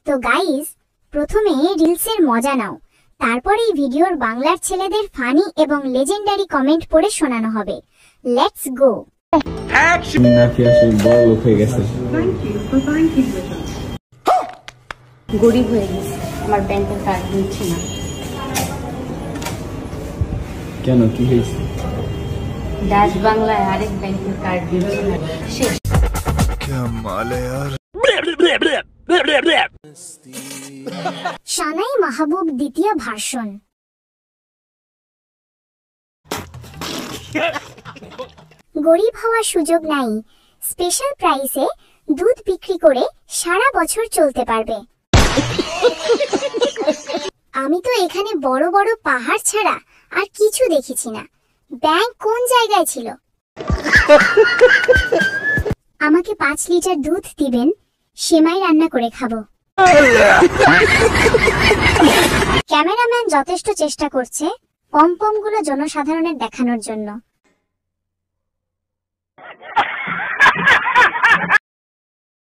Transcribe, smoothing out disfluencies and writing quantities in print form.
তো গাইস, প্রথমে রিলসের মজা নাও, তারপরেই ভিডিওর বাংলার ছেলেদের ফানি এবং লেজেন্ডারি কমেন্ট পড়ে শোনানো হবে। Let's go. নাকি আসলে বড় লোক হয়ে গেছে? গরিব হয়ে গেছে, আমার ব্যাংকের কার্ড দিচ্ছে না। কেন, কি হয়েছে? ডাচ বাংলায় আরেক ব্যাংকের কার্ড দিচ্ছে না। শেষ। সানাই মাহবুব দ্বিতীয় ভার্সন। গরিব হওয়ার সুযোগ নাই, স্পেশাল প্রাইসে দুধ বিক্রি করে সারা বছর চলতে পারবে। আমি তো এখানে বড় বড় পাহাড় ছাড়া আর কিছু দেখেছি না। ব্যাংক কোন জায়গায় ছিল? আমাকে 5 লিটার দুধ দিবেন, সেমাই রান্না করে খাবো। ক্যামেরাম্যান যথেষ্ট চেষ্টা করছে পমপম গুলো জনসাধারণের দেখানোর জন্য।